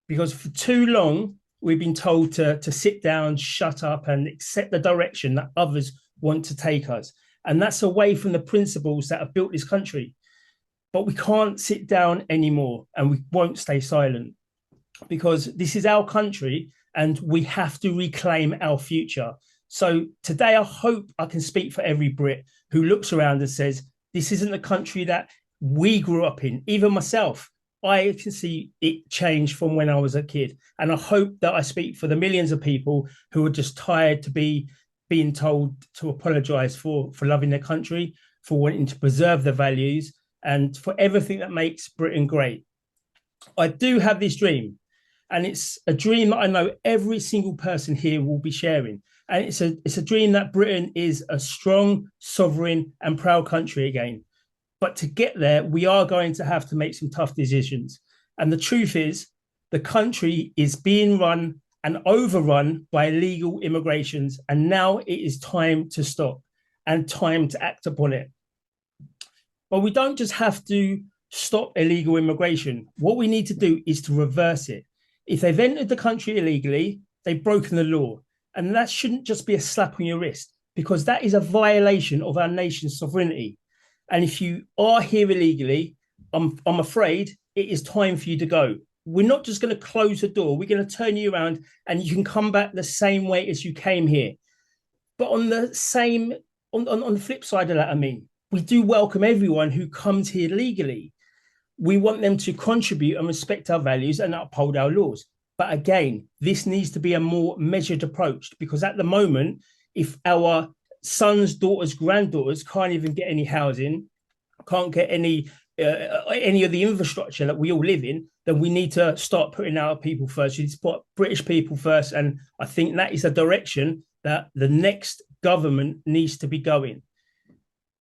because for too long we've been told to sit down, shut up, and accept the direction that others want to take us. And that's away from the principles that have built this country. But we can't sit down anymore, and we won't stay silent, because this is our country and we have to reclaim our future. So today, I hope I can speak for every Brit who looks around and says, this isn't the country that we grew up in. Even myself, I can see it change from when I was a kid. And I hope that I speak for the millions of people who are just tired to be being told to apologize for loving their country, for wanting to preserve the values, and for everything that makes Britain great. I do have this dream, and it's a dream that I know every single person here will be sharing. And it's a dream that Britain is a strong, sovereign, and proud country again. But to get there, we are going to have to make some tough decisions. And the truth is, the country is being run and overrun by illegal immigrations. And now it is time to stop and time to act upon it. But we don't just have to stop illegal immigration. What we need to do is to reverse it. If they've entered the country illegally, they've broken the law. And that shouldn't just be a slap on your wrist, because that is a violation of our nation's sovereignty. And if you are here illegally, I'm afraid it is time for you to go. We're not just going to close the door. We're going to turn you around and you can come back the same way as you came here. But on the flip side of that, I mean, we do welcome everyone who comes here legally. We want them to contribute and respect our values and uphold our laws. But again, this needs to be a more measured approach, because at the moment, if our sons, daughters, granddaughters can't even get any housing, can't get any of the infrastructure that we all live in, then we need to start putting our people first. We need to put British people first. And I think that is a direction that the next government needs to be going.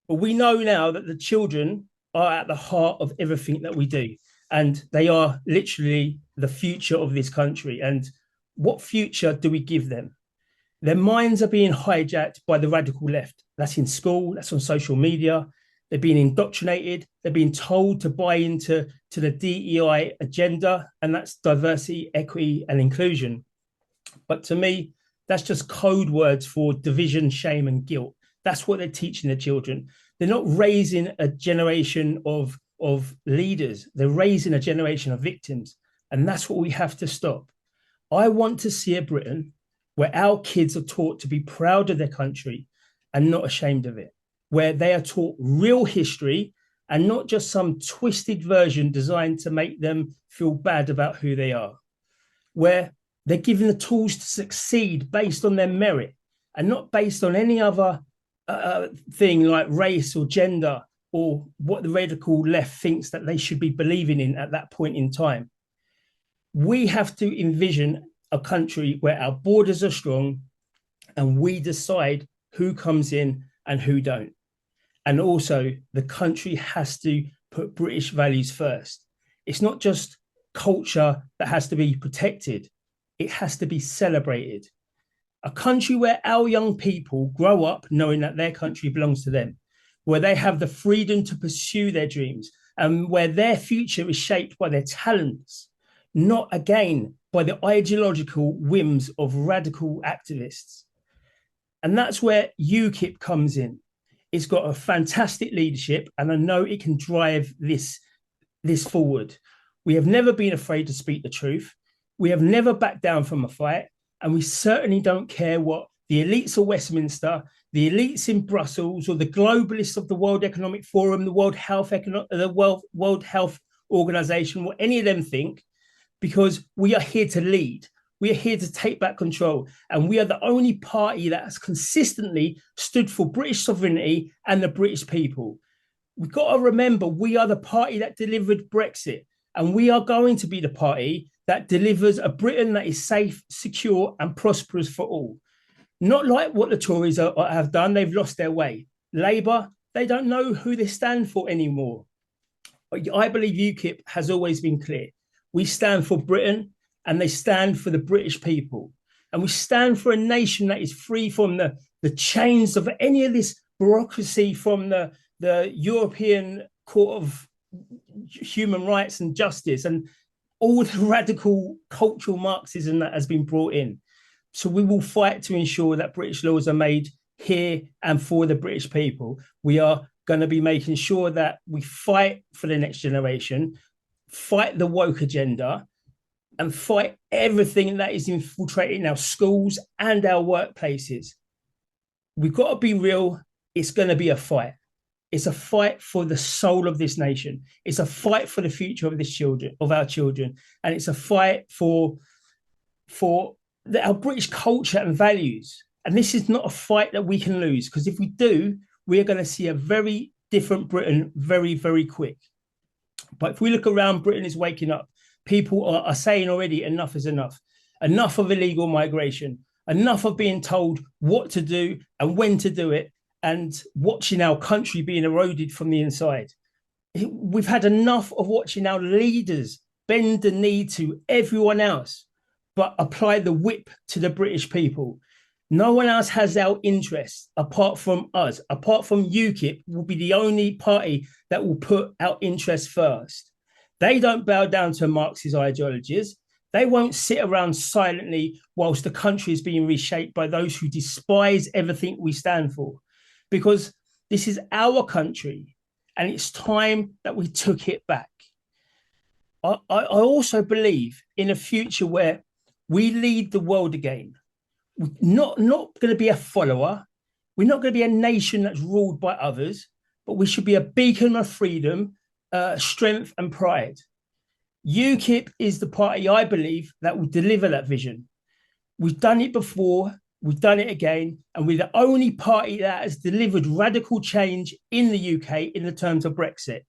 But we know now that the children are at the heart of everything that we do. And they are literally the future of this country. And what future do we give them? Their minds are being hijacked by the radical left. That's in school, that's on social media. They're being indoctrinated. They're being told to buy into the DEI agenda, and that's diversity, equity, and inclusion. But to me, that's just code words for division, shame, and guilt. That's what they're teaching the children. They're not raising a generation of leaders. They're raising a generation of victims. And that's what we have to stop. I want to see a Britain where our kids are taught to be proud of their country and not ashamed of it, where they are taught real history and not just some twisted version designed to make them feel bad about who they are, where they're given the tools to succeed based on their merit and not based on any other thing like race or gender or what the radical left thinks that they should be believing in at that point in time. We have to envision a country where our borders are strong and we decide who comes in and who don't. And also, the country has to put British values first. It's not just culture that has to be protected. It has to be celebrated. A country where our young people grow up knowing that their country belongs to them, where they have the freedom to pursue their dreams, and where their future is shaped by their talents, not again by the ideological whims of radical activists. And that's where UKIP comes in. It's got a fantastic leadership, and I know it can drive this forward. We have never been afraid to speak the truth. We have never backed down from a fight, and we certainly don't care what the elites of Westminster, the elites in Brussels, or the globalists of the World Economic Forum, the World Health Organization, what any of them think, because we are here to lead. We are here to take back control. And we are the only party that has consistently stood for British sovereignty and the British people. We've got to remember, we are the party that delivered Brexit. And we are going to be the party that delivers a Britain that is safe, secure, and prosperous for all. Not like what the Tories have done. They've lost their way. Labour, they don't know who they stand for anymore. I believe UKIP has always been clear. We stand for Britain, and they stand for the British people. And we stand for a nation that is free from the chains of any of this bureaucracy from the European Court of Human Rights and Justice. And all the radical cultural Marxism that has been brought in. So we will fight to ensure that British laws are made here and for the British people. We are going to be making sure that we fight for the next generation, fight the woke agenda, and fight everything that is infiltrating our schools and our workplaces. We've got to be real. It's going to be a fight. It's a fight for the soul of this nation. It's a fight for the future of our children, and it's a fight for our British culture and values. And this is not a fight that we can lose, because if we do, we are going to see a very different Britain very, very quick. But if we look around, Britain is waking up. People are saying already enough is enough. Enough of illegal migration. Enough of being told what to do and when to do it, and watching our country being eroded from the inside. We've had enough of watching our leaders bend the knee to everyone else, but apply the whip to the British people. No one else has our interests apart from us. Apart from UKIP, will be the only party that will put our interests first. They don't bow down to Marxist ideologies. They won't sit around silently whilst the country is being reshaped by those who despise everything we stand for. Because this is our country, and it's time that we took it back. I also believe in a future where we lead the world again. We're not going to be a follower. We're not going to be a nation that's ruled by others, but we should be a beacon of freedom, strength, and pride. UKIP is the party, I believe, that will deliver that vision. We've done it before, we've done it again, and we're the only party that has delivered radical change in the UK in the terms of Brexit.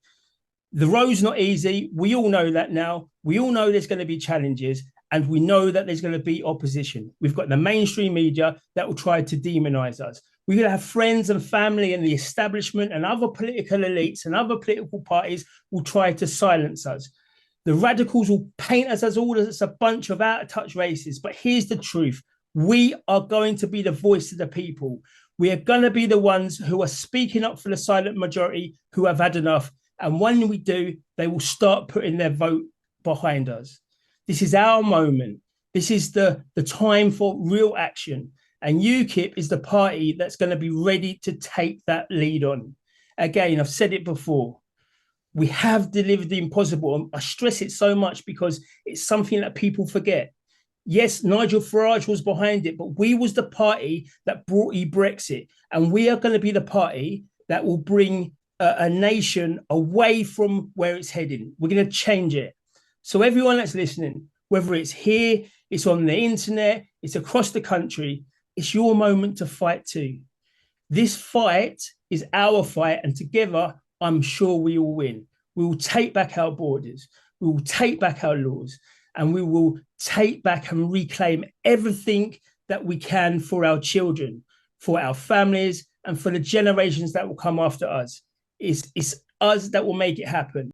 The road's not easy. We all know that now. We all know there's going to be challenges, and we know that there's going to be opposition. We've got the mainstream media that will try to demonize us. We're going to have friends and family and the establishment and other political elites and other political parties will try to silence us. The radicals will paint us as all as a bunch of out-of-touch racists. But here's the truth. We are going to be the voice of the people. We are going to be the ones who are speaking up for the silent majority who have had enough. And when we do, they will start putting their vote behind us. This is our moment. This is the time for real action. And UKIP is the party that's going to be ready to take that lead on. Again, I've said it before. We have delivered the impossible. I stress it so much because it's something that people forget. Yes, Nigel Farage was behind it, but we was the party that brought Brexit. And we are going to be the party that will bring a nation away from where it's heading. We're going to change it. So everyone that's listening, whether it's here, it's on the internet, it's across the country, it's your moment to fight too. This fight is our fight, and together, I'm sure we will win. We will take back our borders. We will take back our laws, and we will take back and reclaim everything that we can for our children, for our families, and for the generations that will come after us. It's us that will make it happen.